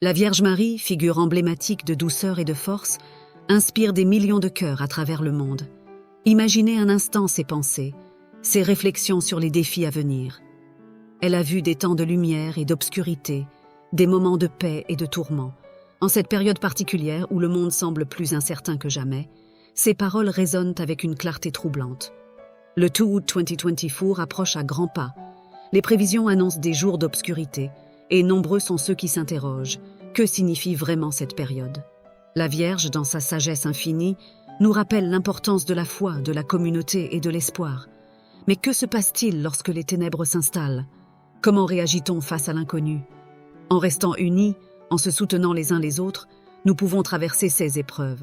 La Vierge Marie, figure emblématique de douceur et de force, inspire des millions de cœurs à travers le monde. Imaginez un instant ses pensées, ses réflexions sur les défis à venir. Elle a vu des temps de lumière et d'obscurité, des moments de paix et de tourment. En cette période particulière où le monde semble plus incertain que jamais, ses paroles résonnent avec une clarté troublante. Le 2 août 2024 approche à grands pas. Les prévisions annoncent des jours d'obscurité, et nombreux sont ceux qui s'interrogent. Que signifie vraiment cette période? La Vierge, dans sa sagesse infinie, nous rappelle l'importance de la foi, de la communauté et de l'espoir. Mais que se passe-t-il lorsque les ténèbres s'installent? Comment réagit-on face à l'inconnu? En restant unis, en se soutenant les uns les autres, nous pouvons traverser ces épreuves.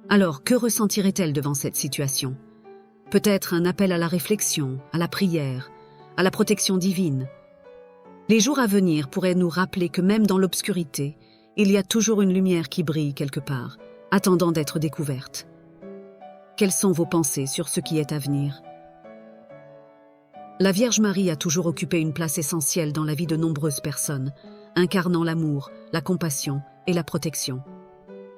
Alors, que ressentirait-elle devant cette situation? Peut-être un appel à la réflexion, à la prière, à la protection divine. Les jours à venir pourraient nous rappeler que même dans l'obscurité, il y a toujours une lumière qui brille quelque part, attendant d'être découverte. Quelles sont vos pensées sur ce qui est à venir? La Vierge Marie a toujours occupé une place essentielle dans la vie de nombreuses personnes, incarnant l'amour, la compassion et la protection.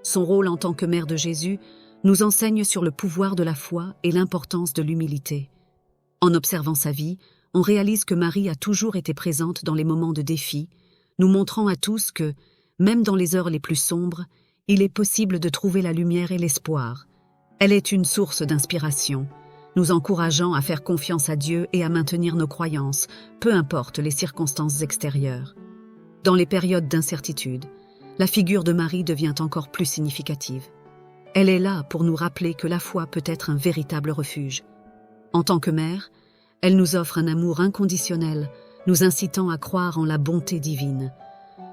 Son rôle en tant que mère de Jésus nous enseigne sur le pouvoir de la foi et l'importance de l'humilité. En observant sa vie, on réalise que Marie a toujours été présente dans les moments de défi, nous montrant à tous que, même dans les heures les plus sombres, il est possible de trouver la lumière et l'espoir. Elle est une source d'inspiration, nous encourageant à faire confiance à Dieu et à maintenir nos croyances, peu importe les circonstances extérieures. Dans les périodes d'incertitude, la figure de Marie devient encore plus significative. Elle est là pour nous rappeler que la foi peut être un véritable refuge. En tant que mère, elle nous offre un amour inconditionnel, nous incitant à croire en la bonté divine.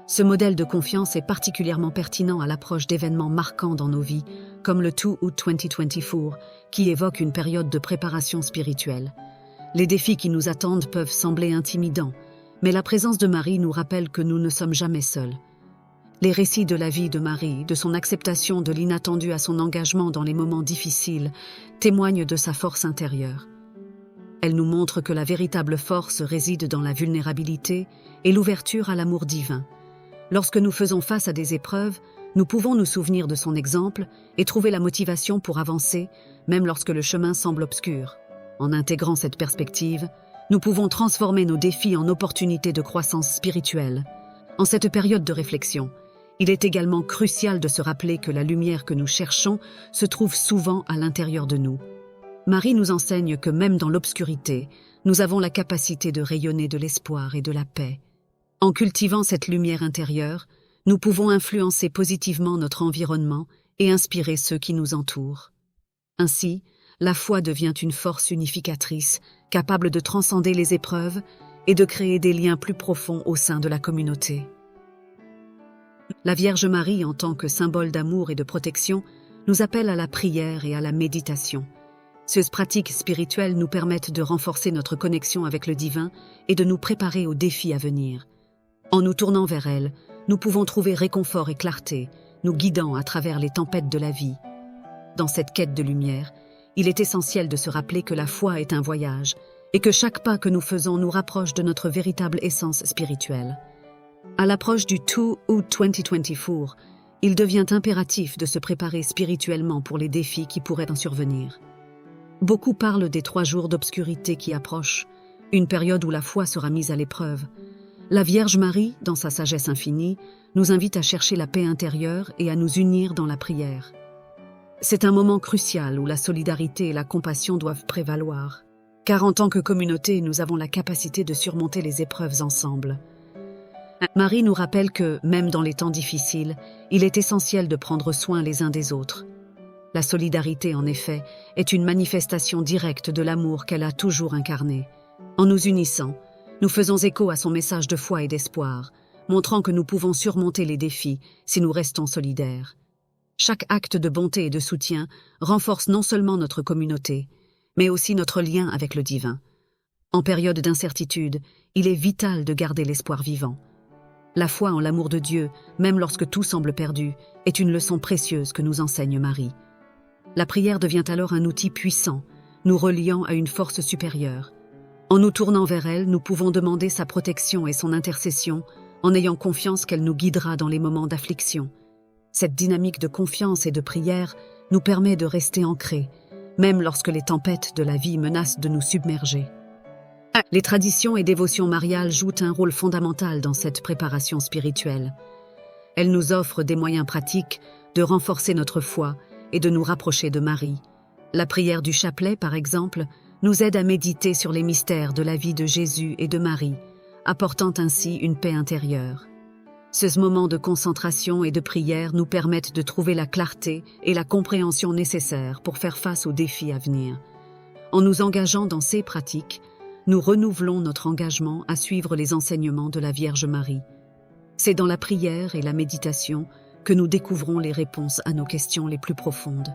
Ce modèle de confiance est particulièrement pertinent à l'approche d'événements marquants dans nos vies, comme le 2 août 2024, qui évoque une période de préparation spirituelle. Les défis qui nous attendent peuvent sembler intimidants, mais la présence de Marie nous rappelle que nous ne sommes jamais seuls. Les récits de la vie de Marie, de son acceptation de l'inattendu à son engagement dans les moments difficiles, témoignent de sa force intérieure. Elle nous montre que la véritable force réside dans la vulnérabilité et l'ouverture à l'amour divin. Lorsque nous faisons face à des épreuves, nous pouvons nous souvenir de son exemple et trouver la motivation pour avancer, même lorsque le chemin semble obscur. En intégrant cette perspective, nous pouvons transformer nos défis en opportunités de croissance spirituelle. En cette période de réflexion, il est également crucial de se rappeler que la lumière que nous cherchons se trouve souvent à l'intérieur de nous. Marie nous enseigne que même dans l'obscurité, nous avons la capacité de rayonner de l'espoir et de la paix. En cultivant cette lumière intérieure, nous pouvons influencer positivement notre environnement et inspirer ceux qui nous entourent. Ainsi, la foi devient une force unificatrice, capable de transcender les épreuves et de créer des liens plus profonds au sein de la communauté. La Vierge Marie, en tant que symbole d'amour et de protection, nous appelle à la prière et à la méditation. Ces pratiques spirituelles nous permettent de renforcer notre connexion avec le divin et de nous préparer aux défis à venir. En nous tournant vers elle, nous pouvons trouver réconfort et clarté, nous guidant à travers les tempêtes de la vie. Dans cette quête de lumière, il est essentiel de se rappeler que la foi est un voyage et que chaque pas que nous faisons nous rapproche de notre véritable essence spirituelle. À l'approche du 2 août 2024, il devient impératif de se préparer spirituellement pour les défis qui pourraient en survenir. Beaucoup parlent des 3 jours d'obscurité qui approchent, une période où la foi sera mise à l'épreuve. La Vierge Marie, dans sa sagesse infinie, nous invite à chercher la paix intérieure et à nous unir dans la prière. C'est un moment crucial où la solidarité et la compassion doivent prévaloir, car en tant que communauté, nous avons la capacité de surmonter les épreuves ensemble. Marie nous rappelle que, même dans les temps difficiles, il est essentiel de prendre soin les uns des autres. La solidarité, en effet, est une manifestation directe de l'amour qu'elle a toujours incarné. En nous unissant, nous faisons écho à son message de foi et d'espoir, montrant que nous pouvons surmonter les défis si nous restons solidaires. Chaque acte de bonté et de soutien renforce non seulement notre communauté, mais aussi notre lien avec le divin. En période d'incertitude, il est vital de garder l'espoir vivant. La foi en l'amour de Dieu, même lorsque tout semble perdu, est une leçon précieuse que nous enseigne Marie. La prière devient alors un outil puissant, nous reliant à une force supérieure. En nous tournant vers elle, nous pouvons demander sa protection et son intercession, en ayant confiance qu'elle nous guidera dans les moments d'affliction. Cette dynamique de confiance et de prière nous permet de rester ancrés, même lorsque les tempêtes de la vie menacent de nous submerger. Les traditions et dévotions mariales jouent un rôle fondamental dans cette préparation spirituelle. Elles nous offrent des moyens pratiques de renforcer notre foi et de nous rapprocher de Marie. La prière du chapelet, par exemple, nous aide à méditer sur les mystères de la vie de Jésus et de Marie, apportant ainsi une paix intérieure. Ces moments de concentration et de prière nous permettent de trouver la clarté et la compréhension nécessaires pour faire face aux défis à venir. En nous engageant dans ces pratiques, nous renouvelons notre engagement à suivre les enseignements de la Vierge Marie. C'est dans la prière et la méditation que nous découvrons les réponses à nos questions les plus profondes.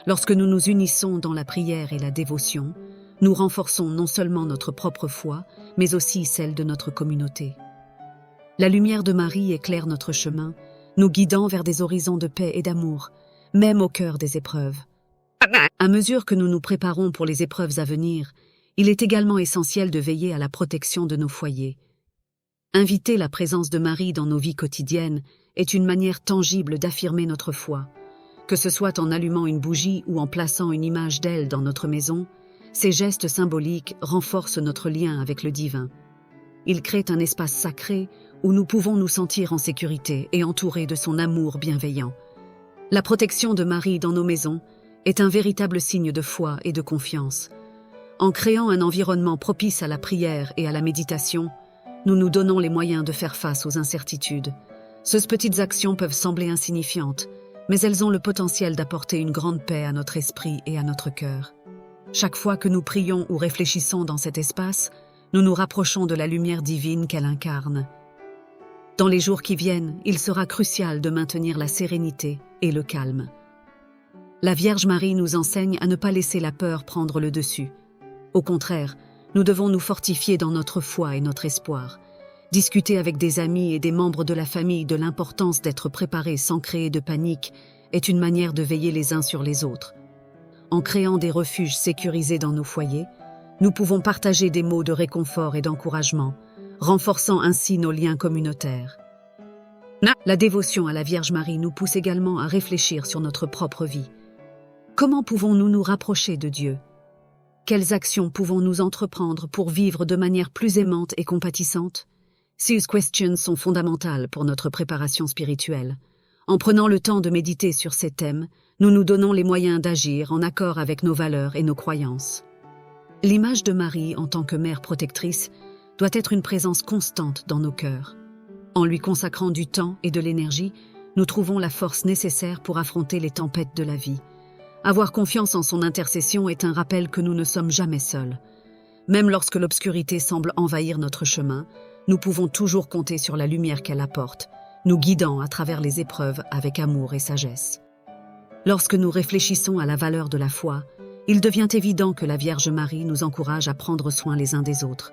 Lorsque nous nous unissons dans la prière et la dévotion, nous renforçons non seulement notre propre foi, mais aussi celle de notre communauté. La lumière de Marie éclaire notre chemin, nous guidant vers des horizons de paix et d'amour, même au cœur des épreuves. À mesure que nous nous préparons pour les épreuves à venir, il est également essentiel de veiller à la protection de nos foyers. Inviter la présence de Marie dans nos vies quotidiennes est une manière tangible d'affirmer notre foi. Que ce soit en allumant une bougie ou en plaçant une image d'elle dans notre maison, ces gestes symboliques renforcent notre lien avec le divin. Ils créent un espace sacré où nous pouvons nous sentir en sécurité et entourés de son amour bienveillant. La protection de Marie dans nos maisons est un véritable signe de foi et de confiance. En créant un environnement propice à la prière et à la méditation, nous nous donnons les moyens de faire face aux incertitudes. Ces petites actions peuvent sembler insignifiantes, mais elles ont le potentiel d'apporter une grande paix à notre esprit et à notre cœur. Chaque fois que nous prions ou réfléchissons dans cet espace, nous nous rapprochons de la lumière divine qu'elle incarne. Dans les jours qui viennent, il sera crucial de maintenir la sérénité et le calme. La Vierge Marie nous enseigne à ne pas laisser la peur prendre le dessus. Au contraire, nous devons nous fortifier dans notre foi et notre espoir. Discuter avec des amis et des membres de la famille de l'importance d'être préparés sans créer de panique est une manière de veiller les uns sur les autres. En créant des refuges sécurisés dans nos foyers, nous pouvons partager des mots de réconfort et d'encouragement, renforçant ainsi nos liens communautaires. La dévotion à la Vierge Marie nous pousse également à réfléchir sur notre propre vie. Comment pouvons-nous nous rapprocher de Dieu ? Quelles actions pouvons-nous entreprendre pour vivre de manière plus aimante et compatissante ? Ces questions sont fondamentales pour notre préparation spirituelle. En prenant le temps de méditer sur ces thèmes, nous nous donnons les moyens d'agir en accord avec nos valeurs et nos croyances. L'image de Marie en tant que mère protectrice doit être une présence constante dans nos cœurs. En lui consacrant du temps et de l'énergie, nous trouvons la force nécessaire pour affronter les tempêtes de la vie. Avoir confiance en son intercession est un rappel que nous ne sommes jamais seuls. Même lorsque l'obscurité semble envahir notre chemin, nous pouvons toujours compter sur la lumière qu'elle apporte, nous guidant à travers les épreuves avec amour et sagesse. Lorsque nous réfléchissons à la valeur de la foi, il devient évident que la Vierge Marie nous encourage à prendre soin les uns des autres.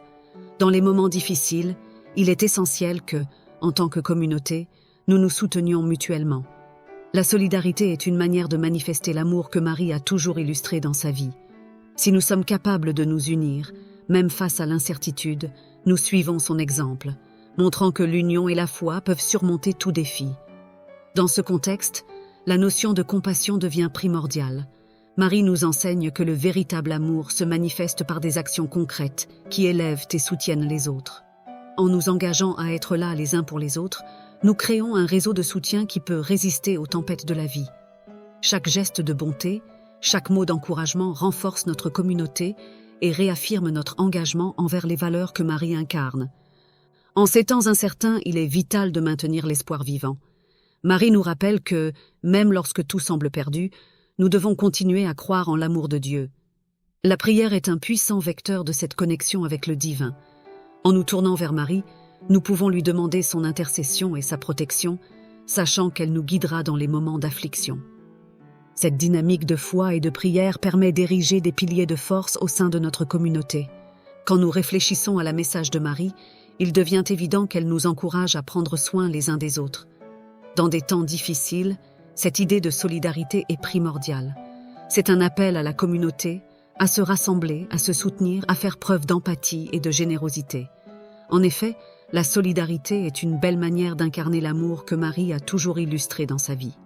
Dans les moments difficiles, il est essentiel que, en tant que communauté, nous nous soutenions mutuellement. La solidarité est une manière de manifester l'amour que Marie a toujours illustré dans sa vie. Si nous sommes capables de nous unir, même face à l'incertitude, nous suivons son exemple, montrant que l'union et la foi peuvent surmonter tout défi. Dans ce contexte, la notion de compassion devient primordiale. Marie nous enseigne que le véritable amour se manifeste par des actions concrètes qui élèvent et soutiennent les autres. En nous engageant à être là les uns pour les autres, nous créons un réseau de soutien qui peut résister aux tempêtes de la vie. Chaque geste de bonté, chaque mot d'encouragement renforce notre communauté et réaffirme notre engagement envers les valeurs que Marie incarne. En ces temps incertains, il est vital de maintenir l'espoir vivant. Marie nous rappelle que, même lorsque tout semble perdu, nous devons continuer à croire en l'amour de Dieu. La prière est un puissant vecteur de cette connexion avec le divin. En nous tournant vers Marie, nous pouvons lui demander son intercession et sa protection, sachant qu'elle nous guidera dans les moments d'affliction. Cette dynamique de foi et de prière permet d'ériger des piliers de force au sein de notre communauté. Quand nous réfléchissons à la message de Marie, il devient évident qu'elle nous encourage à prendre soin les uns des autres. Dans des temps difficiles, cette idée de solidarité est primordiale. C'est un appel à la communauté, à se rassembler, à se soutenir, à faire preuve d'empathie et de générosité. En effet, la solidarité est une belle manière d'incarner l'amour que Marie a toujours illustré dans sa vie.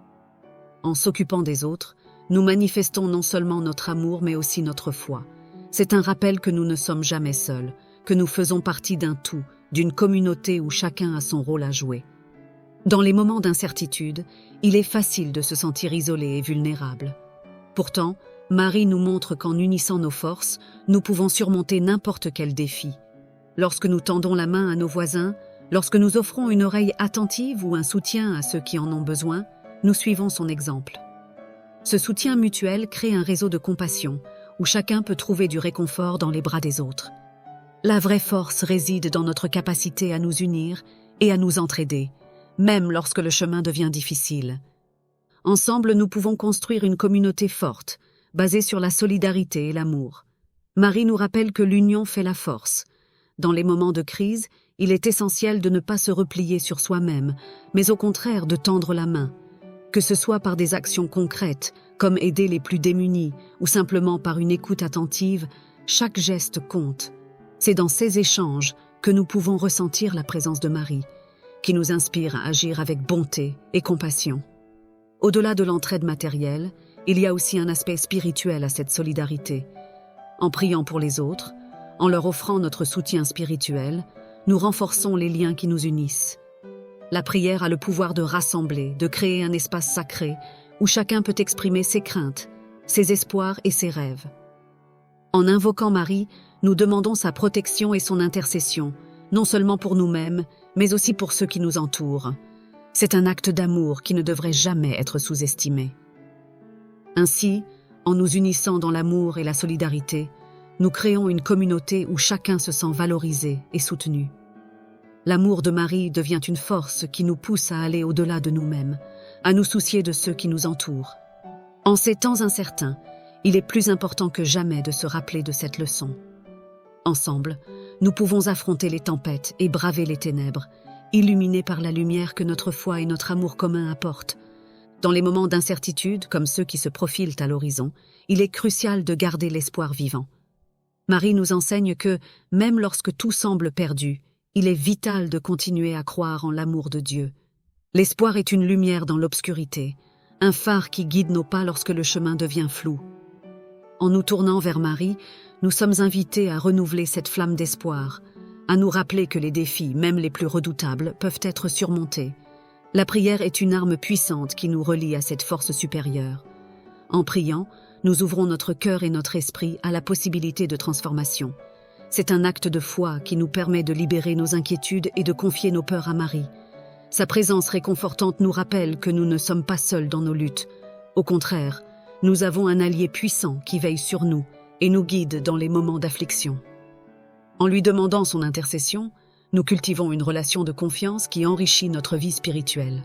En s'occupant des autres, nous manifestons non seulement notre amour mais aussi notre foi. C'est un rappel que nous ne sommes jamais seuls, que nous faisons partie d'un tout, d'une communauté où chacun a son rôle à jouer. Dans les moments d'incertitude, il est facile de se sentir isolé et vulnérable. Pourtant, Marie nous montre qu'en unissant nos forces, nous pouvons surmonter n'importe quel défi. Lorsque nous tendons la main à nos voisins, lorsque nous offrons une oreille attentive ou un soutien à ceux qui en ont besoin, nous suivons son exemple. Ce soutien mutuel crée un réseau de compassion, où chacun peut trouver du réconfort dans les bras des autres. La vraie force réside dans notre capacité à nous unir et à nous entraider, même lorsque le chemin devient difficile. Ensemble, nous pouvons construire une communauté forte, basée sur la solidarité et l'amour. Marie nous rappelle que l'union fait la force. Dans les moments de crise, il est essentiel de ne pas se replier sur soi-même, mais au contraire de tendre la main. Que ce soit par des actions concrètes, comme aider les plus démunis, ou simplement par une écoute attentive, chaque geste compte. C'est dans ces échanges que nous pouvons ressentir la présence de Marie, qui nous inspire à agir avec bonté et compassion. Au-delà de l'entraide matérielle, il y a aussi un aspect spirituel à cette solidarité. En priant pour les autres, en leur offrant notre soutien spirituel, nous renforçons les liens qui nous unissent. La prière a le pouvoir de rassembler, de créer un espace sacré où chacun peut exprimer ses craintes, ses espoirs et ses rêves. En invoquant Marie, nous demandons sa protection et son intercession, non seulement pour nous-mêmes, mais aussi pour ceux qui nous entourent. C'est un acte d'amour qui ne devrait jamais être sous-estimé. Ainsi, en nous unissant dans l'amour et la solidarité, nous créons une communauté où chacun se sent valorisé et soutenu. L'amour de Marie devient une force qui nous pousse à aller au-delà de nous-mêmes, à nous soucier de ceux qui nous entourent. En ces temps incertains, il est plus important que jamais de se rappeler de cette leçon. Ensemble, nous pouvons affronter les tempêtes et braver les ténèbres, illuminés par la lumière que notre foi et notre amour commun apportent. Dans les moments d'incertitude, comme ceux qui se profilent à l'horizon, il est crucial de garder l'espoir vivant. Marie nous enseigne que, même lorsque tout semble perdu, il est vital de continuer à croire en l'amour de Dieu. L'espoir est une lumière dans l'obscurité, un phare qui guide nos pas lorsque le chemin devient flou. En nous tournant vers Marie, nous sommes invités à renouveler cette flamme d'espoir, à nous rappeler que les défis, même les plus redoutables, peuvent être surmontés. La prière est une arme puissante qui nous relie à cette force supérieure. En priant, nous ouvrons notre cœur et notre esprit à la possibilité de transformation. C'est un acte de foi qui nous permet de libérer nos inquiétudes et de confier nos peurs à Marie. Sa présence réconfortante nous rappelle que nous ne sommes pas seuls dans nos luttes. Au contraire, nous avons un allié puissant qui veille sur nous et nous guide dans les moments d'affliction. En lui demandant son intercession, nous cultivons une relation de confiance qui enrichit notre vie spirituelle.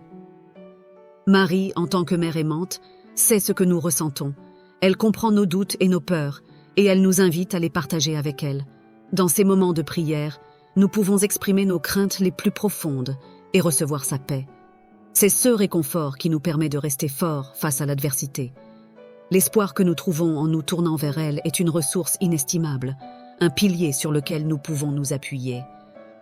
Marie, en tant que mère aimante, sait ce que nous ressentons. Elle comprend nos doutes et nos peurs, et elle nous invite à les partager avec elle. Dans ces moments de prière, nous pouvons exprimer nos craintes les plus profondes et recevoir sa paix. C'est ce réconfort qui nous permet de rester forts face à l'adversité. L'espoir que nous trouvons en nous tournant vers elle est une ressource inestimable, un pilier sur lequel nous pouvons nous appuyer.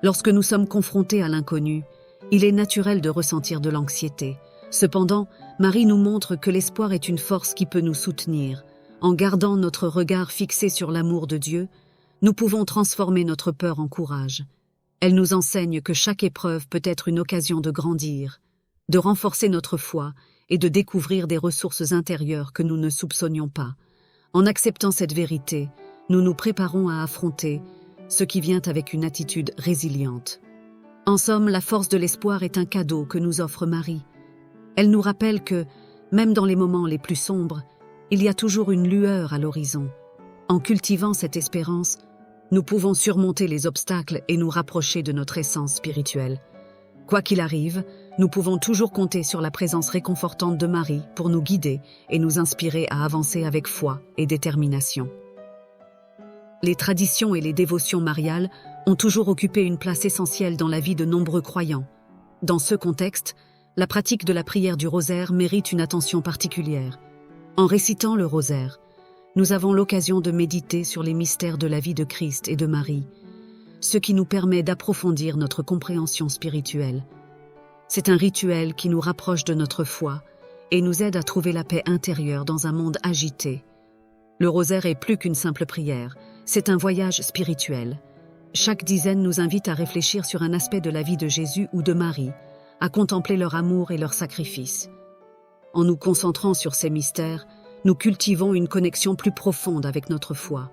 Lorsque nous sommes confrontés à l'inconnu, il est naturel de ressentir de l'anxiété. Cependant, Marie nous montre que l'espoir est une force qui peut nous soutenir. En gardant notre regard fixé sur l'amour de Dieu, nous pouvons transformer notre peur en courage. Elle nous enseigne que chaque épreuve peut être une occasion de grandir, de renforcer notre foi et de découvrir des ressources intérieures que nous ne soupçonnions pas. En acceptant cette vérité, nous nous préparons à affronter ce qui vient avec une attitude résiliente. En somme, la force de l'espoir est un cadeau que nous offre Marie. Elle nous rappelle que, même dans les moments les plus sombres, il y a toujours une lueur à l'horizon. En cultivant cette espérance, nous pouvons surmonter les obstacles et nous rapprocher de notre essence spirituelle. Quoi qu'il arrive, nous pouvons toujours compter sur la présence réconfortante de Marie pour nous guider et nous inspirer à avancer avec foi et détermination. Les traditions et les dévotions mariales ont toujours occupé une place essentielle dans la vie de nombreux croyants. Dans ce contexte, la pratique de la prière du rosaire mérite une attention particulière. En récitant le rosaire, nous avons l'occasion de méditer sur les mystères de la vie de Christ et de Marie. ce qui nous permet d'approfondir notre compréhension spirituelle. C'est un rituel qui nous rapproche de notre foi et nous aide à trouver la paix intérieure dans un monde agité. Le rosaire est plus qu'une simple prière, c'est un voyage spirituel. Chaque dizaine nous invite à réfléchir sur un aspect de la vie de Jésus ou de Marie, à contempler leur amour et leur sacrifice. En nous concentrant sur ces mystères, nous cultivons une connexion plus profonde avec notre foi.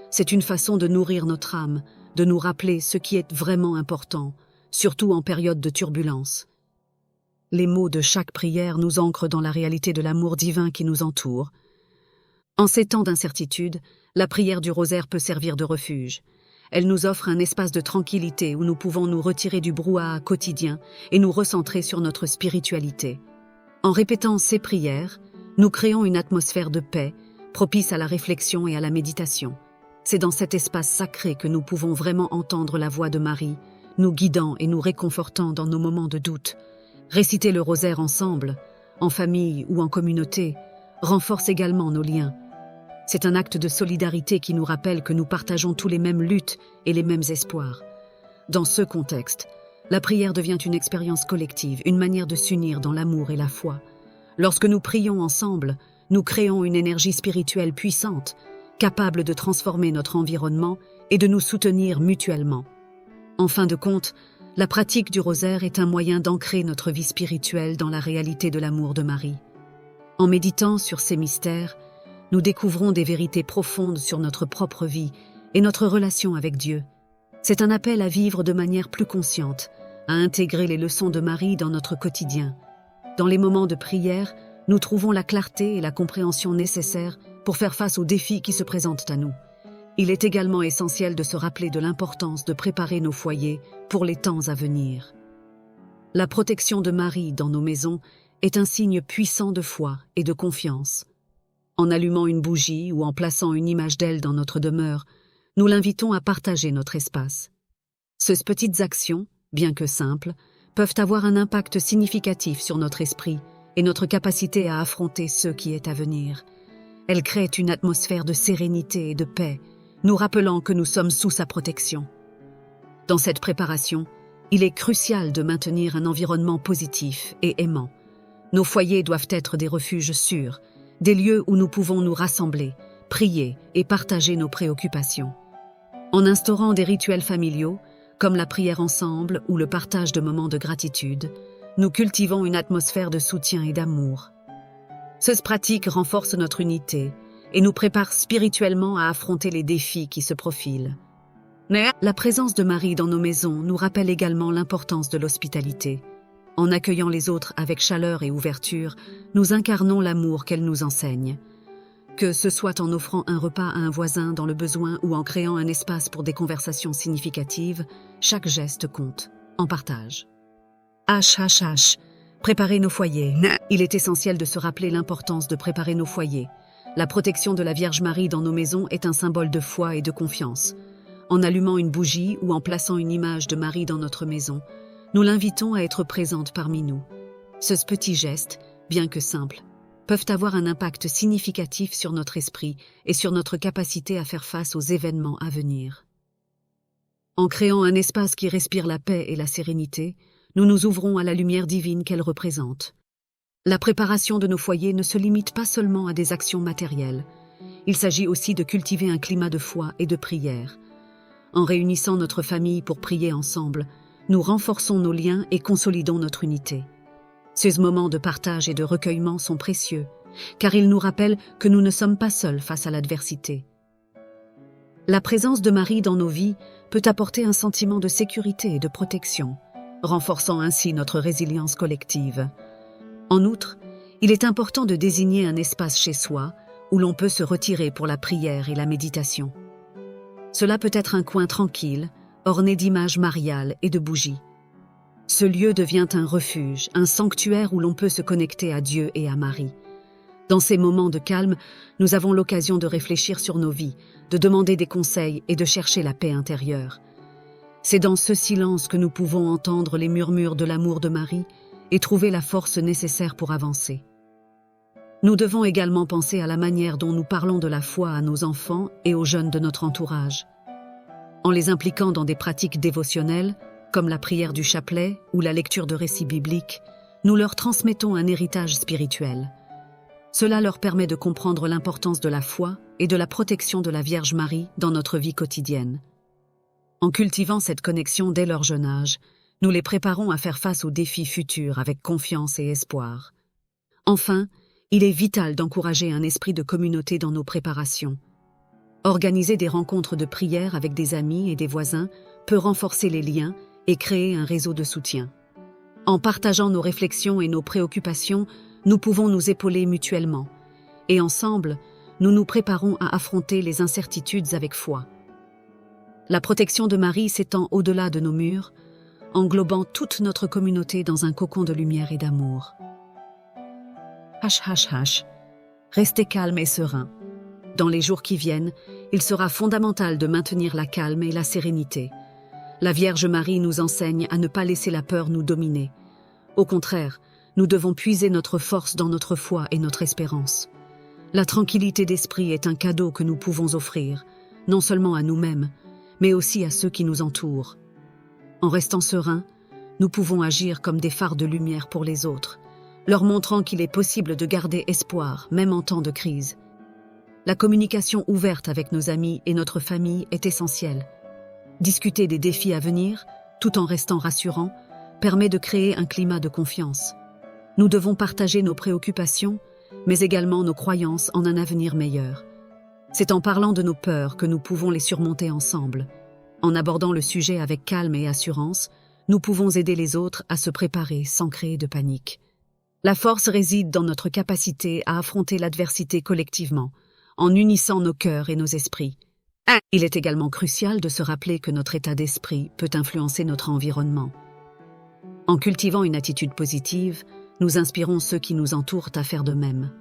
C'est une façon de nourrir notre âme, de nous rappeler ce qui est vraiment important, surtout en période de turbulence. Les mots de chaque prière nous ancrent dans la réalité de l'amour divin qui nous entoure. En ces temps d'incertitude, la prière du rosaire peut servir de refuge. Elle nous offre un espace de tranquillité où nous pouvons nous retirer du brouhaha quotidien et nous recentrer sur notre spiritualité. En répétant ces prières, nous créons une atmosphère de paix, propice à la réflexion et à la méditation. C'est dans cet espace sacré que nous pouvons vraiment entendre la voix de Marie, nous guidant et nous réconfortant dans nos moments de doute. Réciter le rosaire ensemble, en famille ou en communauté, renforce également nos liens. C'est un acte de solidarité qui nous rappelle que nous partageons tous les mêmes luttes et les mêmes espoirs. Dans ce contexte, la prière devient une expérience collective, une manière de s'unir dans l'amour et la foi. Lorsque nous prions ensemble, nous créons une énergie spirituelle puissante, capable de transformer notre environnement et de nous soutenir mutuellement. En fin de compte, la pratique du rosaire est un moyen d'ancrer notre vie spirituelle dans la réalité de l'amour de Marie. En méditant sur ces mystères, nous découvrons des vérités profondes sur notre propre vie et notre relation avec Dieu. C'est un appel à vivre de manière plus consciente, à intégrer les leçons de Marie dans notre quotidien. Dans les moments de prière, nous trouvons la clarté et la compréhension nécessaires pour faire face aux défis qui se présentent à nous. Il est également essentiel de se rappeler de l'importance de préparer nos foyers pour les temps à venir. La protection de Marie dans nos maisons est un signe puissant de foi et de confiance. En allumant une bougie ou en plaçant une image d'elle dans notre demeure, nous l'invitons à partager notre espace. Ces petites actions, bien que simples, peuvent avoir un impact significatif sur notre esprit et notre capacité à affronter ce qui est à venir. Elles créent une atmosphère de sérénité et de paix, nous rappelant que nous sommes sous sa protection. Dans cette préparation, il est crucial de maintenir un environnement positif et aimant. Nos foyers doivent être des refuges sûrs, des lieux où nous pouvons nous rassembler, prier et partager nos préoccupations. En instaurant des rituels familiaux, comme la prière ensemble ou le partage de moments de gratitude, nous cultivons une atmosphère de soutien et d'amour. Ces pratiques renforcent notre unité et nous préparent spirituellement à affronter les défis qui se profilent. La présence de Marie dans nos maisons nous rappelle également l'importance de l'hospitalité. En accueillant les autres avec chaleur et ouverture, nous incarnons l'amour qu'elle nous enseigne. Que ce soit en offrant un repas à un voisin dans le besoin ou en créant un espace pour des conversations significatives, chaque geste compte. En partage. Préparer nos foyers. Il est essentiel de se rappeler l'importance de préparer nos foyers. La protection de la Vierge Marie dans nos maisons est un symbole de foi et de confiance. En allumant une bougie ou en plaçant une image de Marie dans notre maison, nous l'invitons à être présente parmi nous. Ces petits gestes, bien que simples, peuvent avoir un impact significatif sur notre esprit et sur notre capacité à faire face aux événements à venir. En créant un espace qui respire la paix et la sérénité, nous nous ouvrons à la lumière divine qu'elle représente. La préparation de nos foyers ne se limite pas seulement à des actions matérielles. Il s'agit aussi de cultiver un climat de foi et de prière. En réunissant notre famille pour prier ensemble, nous renforçons nos liens et consolidons notre unité. Ces moments de partage et de recueillement sont précieux, car ils nous rappellent que nous ne sommes pas seuls face à l'adversité. La présence de Marie dans nos vies peut apporter un sentiment de sécurité et de protection, renforçant ainsi notre résilience collective. En outre, il est important de désigner un espace chez soi où l'on peut se retirer pour la prière et la méditation. Cela peut être un coin tranquille, orné d'images mariales et de bougies. Ce lieu devient un refuge, un sanctuaire où l'on peut se connecter à Dieu et à Marie. Dans ces moments de calme, nous avons l'occasion de réfléchir sur nos vies, de demander des conseils et de chercher la paix intérieure. C'est dans ce silence que nous pouvons entendre les murmures de l'amour de Marie et trouver la force nécessaire pour avancer. Nous devons également penser à la manière dont nous parlons de la foi à nos enfants et aux jeunes de notre entourage. En les impliquant dans des pratiques dévotionnelles, comme la prière du chapelet ou la lecture de récits bibliques, nous leur transmettons un héritage spirituel. Cela leur permet de comprendre l'importance de la foi et de la protection de la Vierge Marie dans notre vie quotidienne. En cultivant cette connexion dès leur jeune âge, nous les préparons à faire face aux défis futurs avec confiance et espoir. Enfin, il est vital d'encourager un esprit de communauté dans nos préparations. Organiser des rencontres de prière avec des amis et des voisins peut renforcer les liens et créer un réseau de soutien. En partageant nos réflexions et nos préoccupations, nous pouvons nous épauler mutuellement. Et ensemble, nous nous préparons à affronter les incertitudes avec foi. La protection de Marie s'étend au-delà de nos murs, englobant toute notre communauté dans un cocon de lumière et d'amour. Restez calme et serein. Dans les jours qui viennent, il sera fondamental de maintenir la calme et la sérénité. La Vierge Marie nous enseigne à ne pas laisser la peur nous dominer. Au contraire, nous devons puiser notre force dans notre foi et notre espérance. La tranquillité d'esprit est un cadeau que nous pouvons offrir, non seulement à nous-mêmes, mais aussi à ceux qui nous entourent. En restant sereins, nous pouvons agir comme des phares de lumière pour les autres, leur montrant qu'il est possible de garder espoir, même en temps de crise. La communication ouverte avec nos amis et notre famille est essentielle. Discuter des défis à venir, tout en restant rassurant, permet de créer un climat de confiance. Nous devons partager nos préoccupations, mais également nos croyances en un avenir meilleur. C'est en parlant de nos peurs que nous pouvons les surmonter ensemble. En abordant le sujet avec calme et assurance, nous pouvons aider les autres à se préparer sans créer de panique. La force réside dans notre capacité à affronter l'adversité collectivement, en unissant nos cœurs et nos esprits. Il est également crucial de se rappeler que notre état d'esprit peut influencer notre environnement. En cultivant une attitude positive, nous inspirons ceux qui nous entourent à faire de même.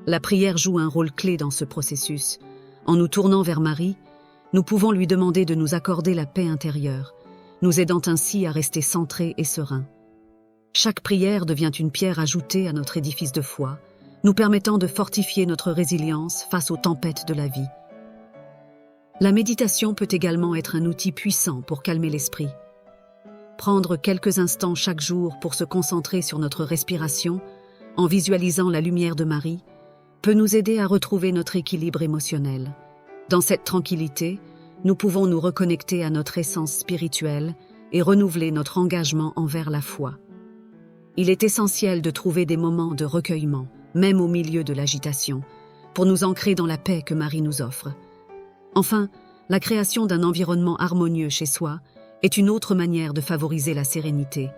La prière joue un rôle clé dans ce processus. En nous tournant vers Marie, nous pouvons lui demander de nous accorder la paix intérieure, nous aidant ainsi à rester centrés et sereins. Chaque prière devient une pierre ajoutée à notre édifice de foi, nous permettant de fortifier notre résilience face aux tempêtes de la vie. La méditation peut également être un outil puissant pour calmer l'esprit. Prendre quelques instants chaque jour pour se concentrer sur notre respiration, en visualisant la lumière de Marie, peut nous aider à retrouver notre équilibre émotionnel. Dans cette tranquillité, nous pouvons nous reconnecter à notre essence spirituelle et renouveler notre engagement envers la foi. Il est essentiel de trouver des moments de recueillement, même au milieu de l'agitation, pour nous ancrer dans la paix que Marie nous offre. Enfin, la création d'un environnement harmonieux chez soi est une autre manière de favoriser la sérénité.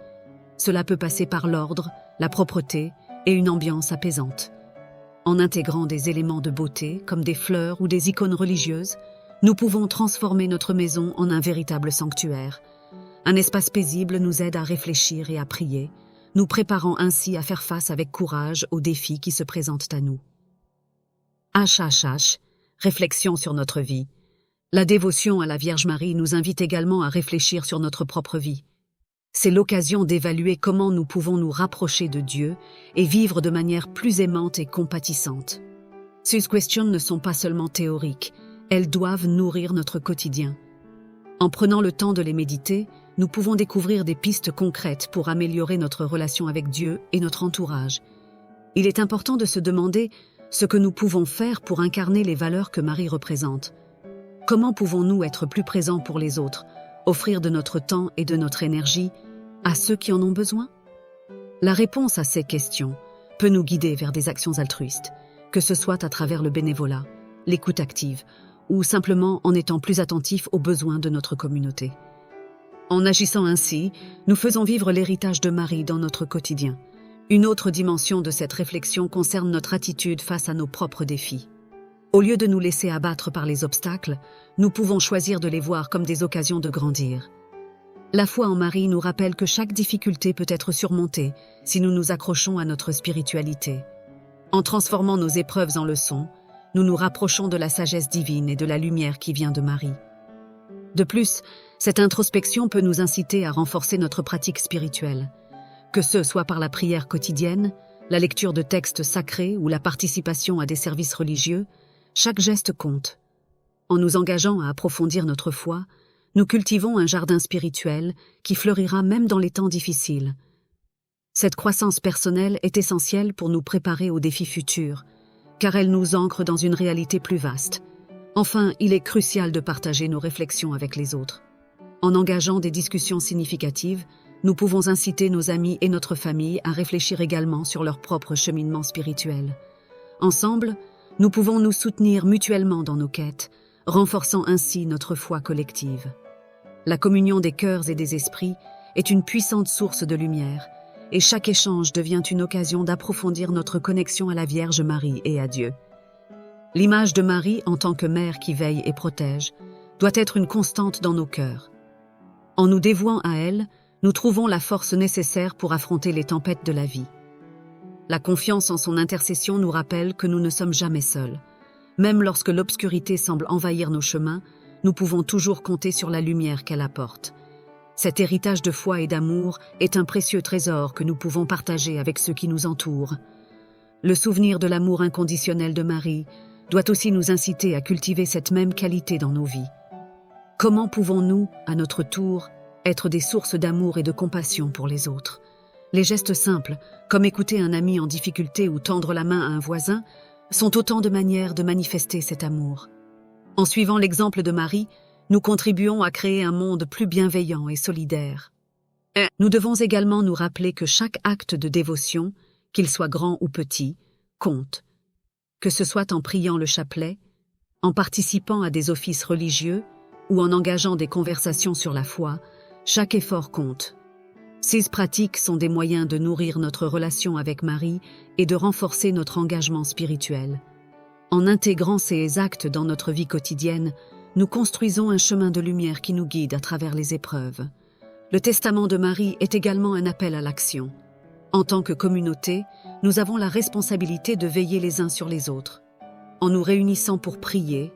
Cela peut passer par l'ordre, la propreté et une ambiance apaisante. En intégrant des éléments de beauté, comme des fleurs ou des icônes religieuses, nous pouvons transformer notre maison en un véritable sanctuaire. Un espace paisible nous aide à réfléchir et à prier, nous préparant ainsi à faire face avec courage aux défis qui se présentent à nous. Réflexion sur notre vie. La dévotion à la Vierge Marie nous invite également à réfléchir sur notre propre vie. C'est l'occasion d'évaluer comment nous pouvons nous rapprocher de Dieu et vivre de manière plus aimante et compatissante. Ces questions ne sont pas seulement théoriques, elles doivent nourrir notre quotidien. En prenant le temps de les méditer, nous pouvons découvrir des pistes concrètes pour améliorer notre relation avec Dieu et notre entourage. Il est important de se demander ce que nous pouvons faire pour incarner les valeurs que Marie représente. Comment pouvons-nous être plus présents pour les autres, offrir de notre temps et de notre énergie à ceux qui en ont besoin? La réponse à ces questions peut nous guider vers des actions altruistes, que ce soit à travers le bénévolat, l'écoute active, ou simplement en étant plus attentifs aux besoins de notre communauté. En agissant ainsi, nous faisons vivre l'héritage de Marie dans notre quotidien. Une autre dimension de cette réflexion concerne notre attitude face à nos propres défis. Au lieu de nous laisser abattre par les obstacles, nous pouvons choisir de les voir comme des occasions de grandir. La foi en Marie nous rappelle que chaque difficulté peut être surmontée si nous nous accrochons à notre spiritualité. En transformant nos épreuves en leçons, nous nous rapprochons de la sagesse divine et de la lumière qui vient de Marie. De plus, cette introspection peut nous inciter à renforcer notre pratique spirituelle. Que ce soit par la prière quotidienne, la lecture de textes sacrés ou la participation à des services religieux, chaque geste compte. En nous engageant à approfondir notre foi, nous cultivons un jardin spirituel qui fleurira même dans les temps difficiles. Cette croissance personnelle est essentielle pour nous préparer aux défis futurs, car elle nous ancre dans une réalité plus vaste. Enfin, il est crucial de partager nos réflexions avec les autres. En engageant des discussions significatives, nous pouvons inciter nos amis et notre famille à réfléchir également sur leur propre cheminement spirituel. Ensemble, nous pouvons nous soutenir mutuellement dans nos quêtes, renforçant ainsi notre foi collective. La communion des cœurs et des esprits est une puissante source de lumière, et chaque échange devient une occasion d'approfondir notre connexion à la Vierge Marie et à Dieu. L'image de Marie en tant que mère qui veille et protège doit être une constante dans nos cœurs. En nous dévouant à elle, nous trouvons la force nécessaire pour affronter les tempêtes de la vie. La confiance en son intercession nous rappelle que nous ne sommes jamais seuls. Même lorsque l'obscurité semble envahir nos chemins, nous pouvons toujours compter sur la lumière qu'elle apporte. Cet héritage de foi et d'amour est un précieux trésor que nous pouvons partager avec ceux qui nous entourent. Le souvenir de l'amour inconditionnel de Marie doit aussi nous inciter à cultiver cette même qualité dans nos vies. Comment pouvons-nous, à notre tour, être des sources d'amour et de compassion pour les autres? Les gestes simples, comme écouter un ami en difficulté ou tendre la main à un voisin, sont autant de manières de manifester cet amour. En suivant l'exemple de Marie, nous contribuons à créer un monde plus bienveillant et solidaire. Nous devons également nous rappeler que chaque acte de dévotion, qu'il soit grand ou petit, compte. Que ce soit en priant le chapelet, en participant à des offices religieux ou en engageant des conversations sur la foi, chaque effort compte. Ces pratiques sont des moyens de nourrir notre relation avec Marie et de renforcer notre engagement spirituel. En intégrant ces actes dans notre vie quotidienne, nous construisons un chemin de lumière qui nous guide à travers les épreuves. Le testament de Marie est également un appel à l'action. En tant que communauté, nous avons la responsabilité de veiller les uns sur les autres. En nous réunissant pour prier,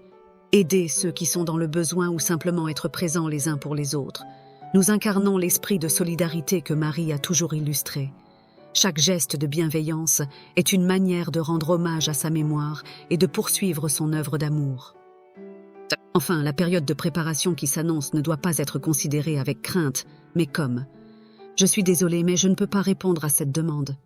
aider ceux qui sont dans le besoin ou simplement être présents les uns pour les autres, nous incarnons l'esprit de solidarité que Marie a toujours illustré. Chaque geste de bienveillance est une manière de rendre hommage à sa mémoire et de poursuivre son œuvre d'amour. Enfin, la période de préparation qui s'annonce ne doit pas être considérée avec crainte, mais comme « Je suis désolée, mais je ne peux pas répondre à cette demande ».